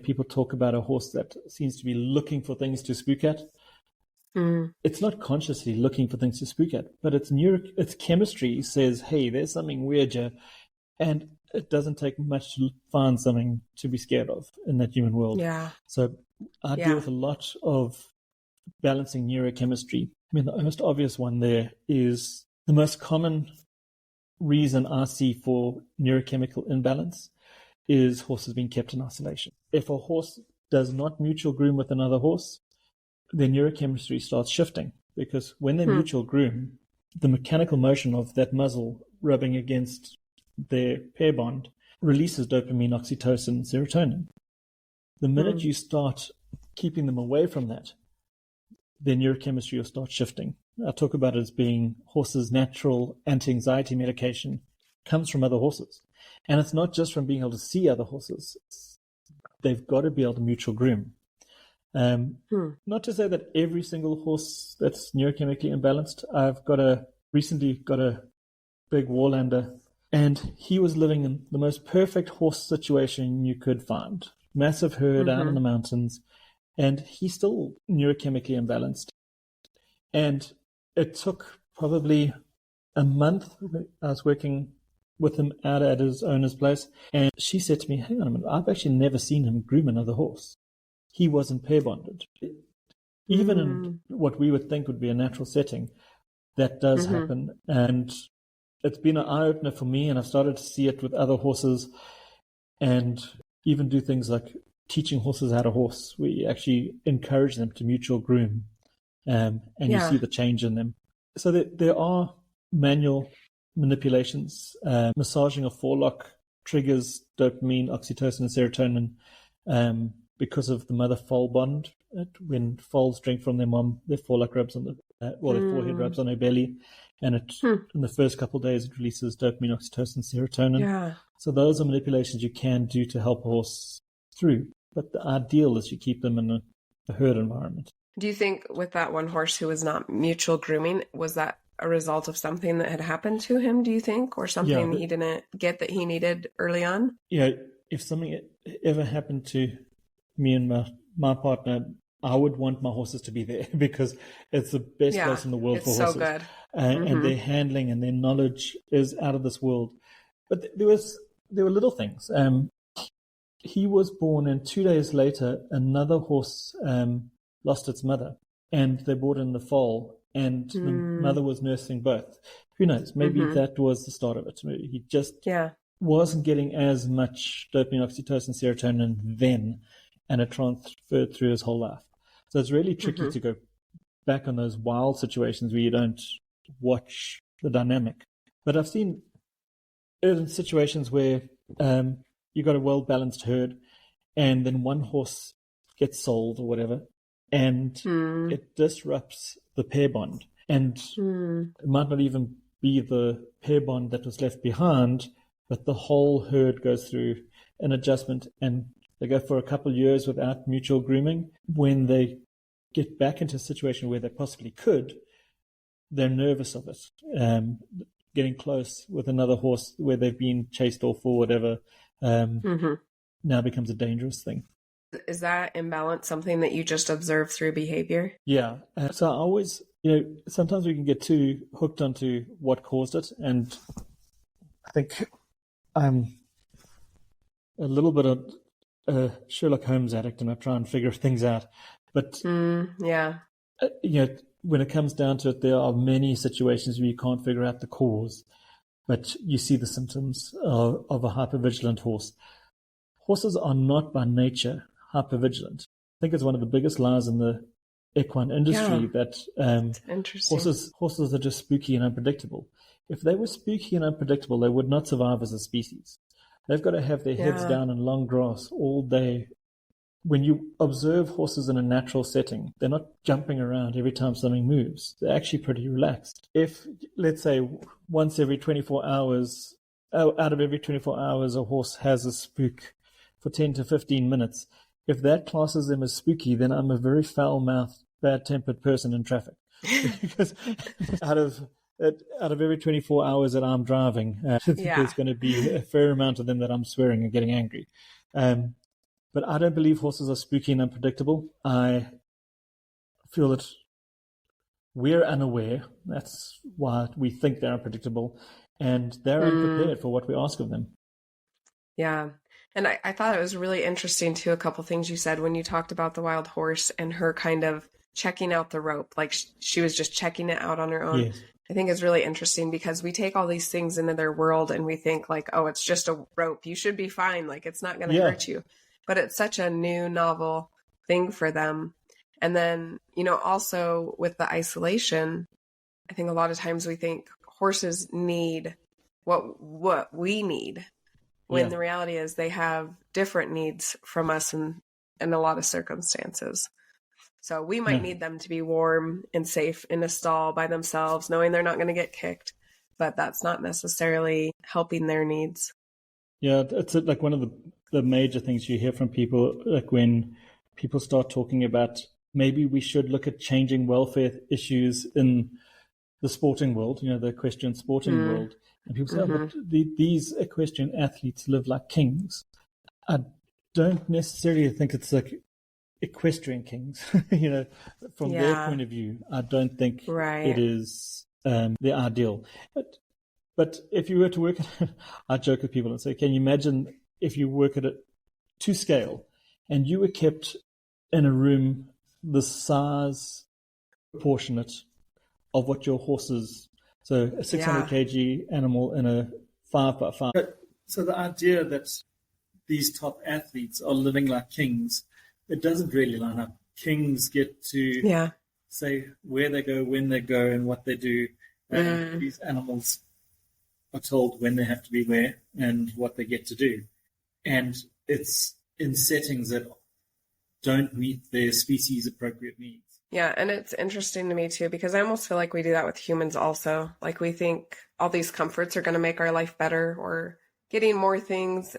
people talk about a horse that seems to be looking for things to spook at. It's not consciously looking for things to spook at, but its chemistry says, hey, there's something weird here. And it doesn't take much to find something to be scared of in that human world. Yeah. So I deal with a lot of balancing neurochemistry. I mean, the most obvious one there is the most common reason I see for neurochemical imbalance is horses being kept in isolation. If a horse does not mutual groom with another horse, their neurochemistry starts shifting, because when they mutual groom, the mechanical motion of that muzzle rubbing against their pair bond releases dopamine, oxytocin, serotonin. The minute you start keeping them away from that, their neurochemistry will start shifting. I talk about it as being horses' natural anti-anxiety medication comes from other horses. And it's not just from being able to see other horses. They've got to be able to mutual groom. Not to say that every single horse that's neurochemically imbalanced. I've recently got a big Warlander, and he was living in the most perfect horse situation you could find. Massive herd out in the mountains, and he's still neurochemically imbalanced. And it took probably a month. I was working with him out at his owner's place, and she said to me, hang on a minute, I've actually never seen him groom another horse. He wasn't pair bonded. Even in what we would think would be a natural setting, that does happen. And it's been an eye-opener for me, and I've started to see it with other horses, and even do things like teaching horses how to horse. We actually encourage them to mutual groom, and you see the change in them. So there are manual manipulations. Massaging a forelock triggers dopamine, oxytocin, and serotonin because of the mother-foal bond. When foals drink from their mom, their forelock rubs on their forehead rubs on her belly, and in the first couple of days it releases dopamine, oxytocin, serotonin. Yeah. So those are manipulations you can do to help a horse through. But the ideal is you keep them in a herd environment. Do you think with that one horse who was not mutual grooming, was that a result of something that had happened to him, do you think? Or something he didn't get that he needed early on? Yeah, if something ever happened to me and my partner, I would want my horses to be there because it's the best place in the world for horses. It's so good. And their handling and their knowledge is out of this world. But there were little things. he was born, and 2 days later, another horse lost its mother, and they brought in the foal, and the mother was nursing both. Who knows? Maybe that was the start of it. Maybe he just wasn't getting as much dopamine, oxytocin, serotonin then, and it transferred through his whole life. So it's really tricky to go back on those wild situations where you don't watch the dynamic. But I've seen in situations where you got a well-balanced herd, and then one horse gets sold or whatever, and it disrupts the pair bond. And it might not even be the pair bond that was left behind, but the whole herd goes through an adjustment, and they go for a couple of years without mutual grooming. When they get back into a situation where they possibly could, they're nervous of it. Getting close with another horse where they've been chased off or whatever now becomes a dangerous thing. Is that imbalance something that you just observe through behavior? Yeah. So I always, sometimes we can get too hooked onto what caused it. And I think I'm a little bit of a Sherlock Holmes addict, and I try and figure things out. But, when it comes down to it, there are many situations where you can't figure out the cause, but you see the symptoms of a hypervigilant horse. Horses are not by nature hypervigilant. I think it's one of the biggest lies in the equine industry that horses are just spooky and unpredictable. If they were spooky and unpredictable, they would not survive as a species. They've got to have their heads down in long grass all day. When you observe horses in a natural setting, they're not jumping around every time something moves. They're actually pretty relaxed. If, let's say, once every 24 hours, out of every 24 hours, a horse has a spook for 10 to 15 minutes, if that classes them as spooky, then I'm a very foul-mouthed, bad-tempered person in traffic. Because out of every 24 hours that I'm driving, there's going to be a fair amount of them that I'm swearing and getting angry. But I don't believe horses are spooky and unpredictable. I feel that we're unaware. That's why we think they're unpredictable. And they're unprepared for what we ask of them. Yeah. And I thought it was really interesting, too, a couple things you said when you talked about the wild horse and her kind of checking out the rope. Like she was just checking it out on her own. Yes. I think it's really interesting because we take all these things into their world and we think like, oh, it's just a rope. You should be fine. Like it's not going to hurt you. But it's such a new, novel thing for them. And then, also with the isolation, I think a lot of times we think horses need what we need, when the reality is they have different needs from us in a lot of circumstances. So we might need them to be warm and safe in a stall by themselves, knowing they're not going to get kicked, but that's not necessarily helping their needs. Yeah, it's like one of the major things you hear from people, like when people start talking about maybe we should look at changing welfare issues in the sporting world, the equestrian sporting world. And people say, but these equestrian athletes live like kings. I don't necessarily think it's like equestrian kings, from their point of view. I don't think it is the ideal. But if you were to work at it, I joke with people and say, can you imagine if you work at it to scale and you were kept in a room the size proportionate of what your horses, so a 600 kg animal in a 5x5. So the idea that these top athletes are living like kings, it doesn't really line up. Kings get to say where they go, when they go, and what they do. And these animals are told when they have to be where and what they get to do. And it's in settings that don't meet their species appropriate needs. Yeah, and it's interesting to me too, because I almost feel like we do that with humans also. Like we think all these comforts are going to make our life better, or getting more things,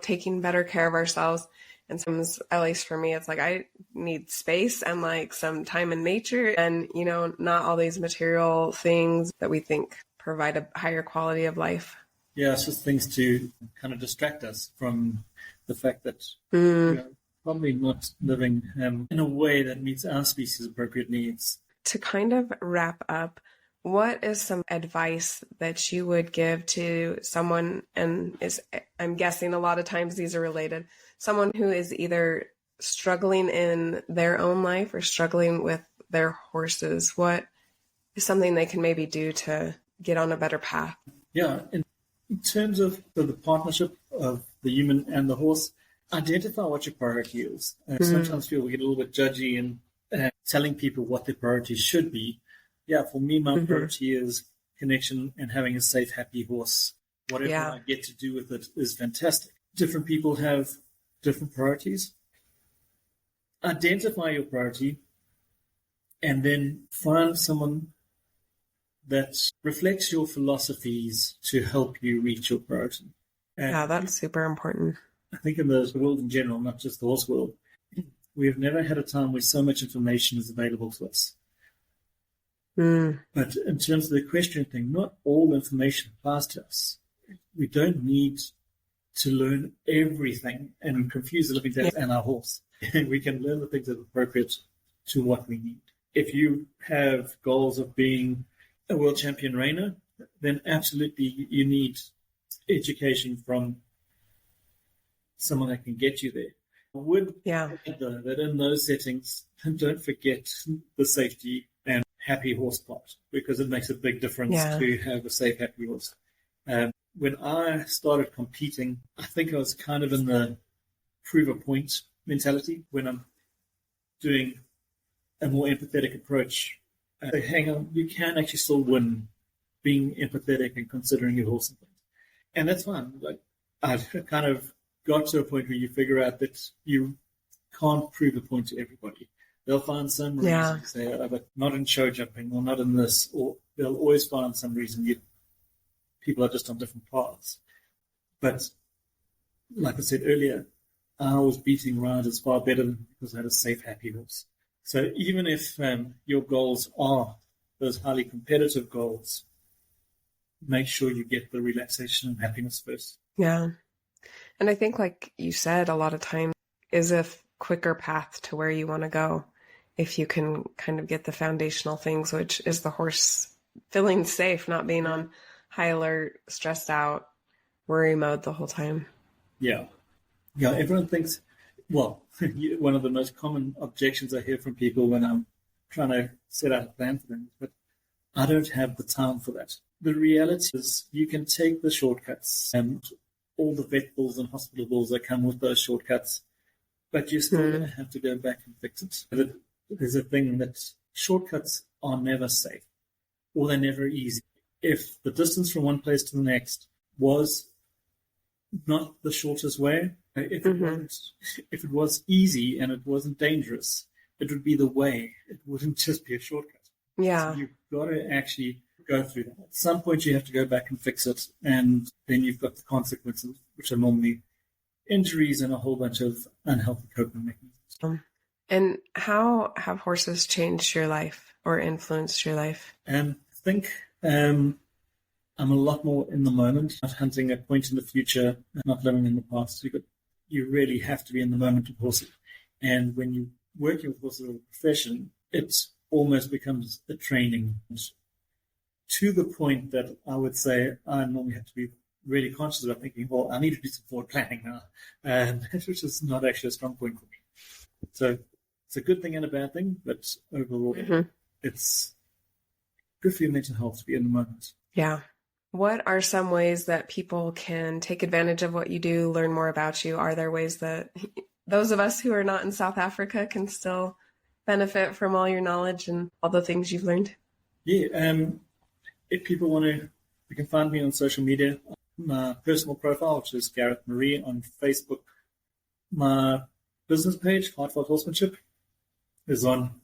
taking better care of ourselves. And sometimes, at least for me, it's like I need space and like some time in nature and, not all these material things that we think provide a higher quality of life. Yeah, it's just things to kind of distract us from the fact that we're probably not living in a way that meets our species' appropriate needs. To kind of wrap up, what is some advice that you would give to someone, and I'm guessing a lot of times these are related, someone who is either struggling in their own life or struggling with their horses, what is something they can maybe do to get on a better path? Yeah, in terms of the partnership of the human and the horse, identify what your priority is. Sometimes people get a little bit judgy in telling people what their priorities should be. Yeah, for me, my priority is connection and having a safe, happy horse. Whatever I get to do with it is fantastic. Different people have different priorities. Identify your priority and then find someone that reflects your philosophies to help you reach your priority. And that's super important. I think in the world in general, not just the horse world, we have never had a time where so much information is available to us. But in terms of the equestrian thing, not all information applies to us. We don't need to learn everything and confuse the living daylights and our horse. We can learn the things that are appropriate to what we need. If you have goals of being a world champion reiner, then absolutely you need education from someone that can get you there. I would add, though, that in those settings, don't forget the safety and happy horse part, because it makes a big difference to have a safe, happy horse. When I started competing, I think I was kind of in the prove a point mentality when I'm doing a more empathetic approach. Hang on, you can actually still win being empathetic and considering your horse and things. And that's fine. Like, I've kind of got to a point where you figure out that you can't prove a point to everybody. They'll find some reason to say, oh, but not in show jumping or not in this, or they'll always find some reason. People are just on different paths. But like I said earlier, I was beating riders far better because I had a safe, happy horse. So even if your goals are those highly competitive goals, make sure you get the relaxation and happiness first. Yeah. And I think, like you said, a lot of times is a quicker path to where you want to go if you can kind of get the foundational things, which is the horse feeling safe, not being on high alert, stressed out, worry mode the whole time. Yeah. Yeah, everyone thinks, well, one of the most common objections I hear from people when I'm trying to set out a plan for them, but I don't have the time for that. The reality is you can take the shortcuts and all the vet bills and hospital bills that come with those shortcuts, but you're still going to have to go back and fix it. There's a thing that shortcuts are never safe, or they're never easy. If the distance from one place to the next was not the shortest way, if it was easy and it wasn't dangerous, it would be the way. It wouldn't just be a shortcut. Yeah. So you've got to actually go through that. At some point you have to go back and fix it, and then you've got the consequences, which are normally injuries and a whole bunch of unhealthy coping mechanisms. And how have horses changed your life or influenced your life? I think I'm a lot more in the moment, not hunting a point in the future, not living in the past. You really have to be in the moment with horses. And when you're working with horses as a profession, it almost becomes a training, to the point that I would say I normally have to be really conscious about thinking, well, I need to do some forward planning now, which is not actually a strong point for me. So it's a good thing and a bad thing, but overall, it's good for your mental health to be in the moment. Yeah. What are some ways that people can take advantage of what you do, learn more about you? Are there ways that those of us who are not in South Africa can still benefit from all your knowledge and all the things you've learned? Yeah. If people want to, you can find me on social media. My personal profile, which is Gareth Mare on Facebook. My business page, Heartfelt Horsemanship, is on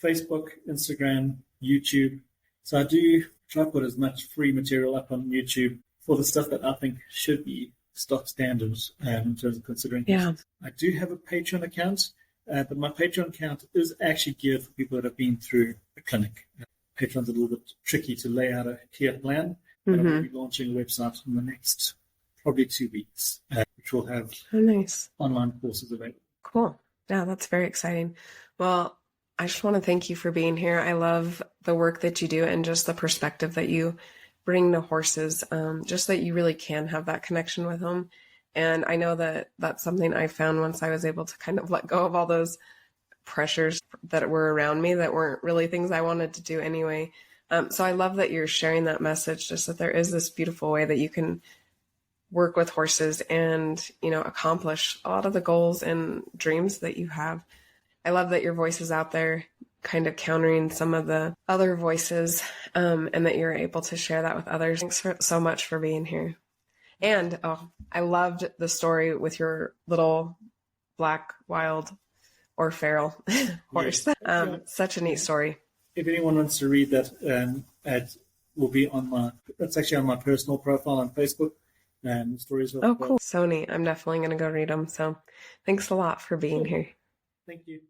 Facebook, Instagram, YouTube. So I do try to put as much free material up on YouTube for the stuff that I think should be stock standards in terms of considering. Yeah. I do have a Patreon account, but my Patreon account is actually geared for people that have been through a clinic. Patreon's a little bit tricky to lay out a clear plan, but I'm going to be launching a website in the next probably 2 weeks, which will have online courses available. Cool. Yeah, that's very exciting. Well, I just want to thank you for being here. I love the work that you do and just the perspective that you bring to horses, just that you really can have that connection with them And I know that that's something I found once I was able to kind of let go of all those pressures that were around me that weren't really things I wanted to do anyway. So I love that you're sharing that message, just that there is this beautiful way that you can work with horses and, accomplish a lot of the goals and dreams that you have. I love that your voice is out there kind of countering some of the other voices, and that you're able to share that with others. Thanks so much for being here. And I loved the story with your little black wild or feral horse. Yeah. Such a neat story. If anyone wants to read that, ad will be it's actually on my personal profile on Facebook. Stories of cool. So neat. I'm definitely going to go read them. So thanks a lot for being here. Thank you.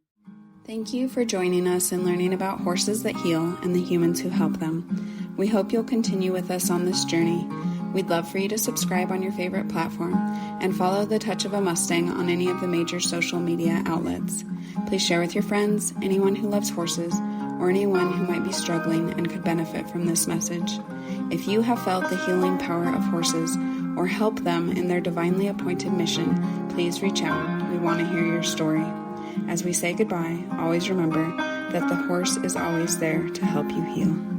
Thank you for joining us and learning about horses that heal and the humans who help them. We hope you'll continue with us on this journey. We'd love for you to subscribe on your favorite platform and follow The Touch of a Mustang on any of the major social media outlets. Please share with your friends, anyone who loves horses, or anyone who might be struggling and could benefit from this message. If you have felt the healing power of horses or help them in their divinely appointed mission, please reach out. We want to hear your story. As we say goodbye, always remember that the horse is always there to help you heal.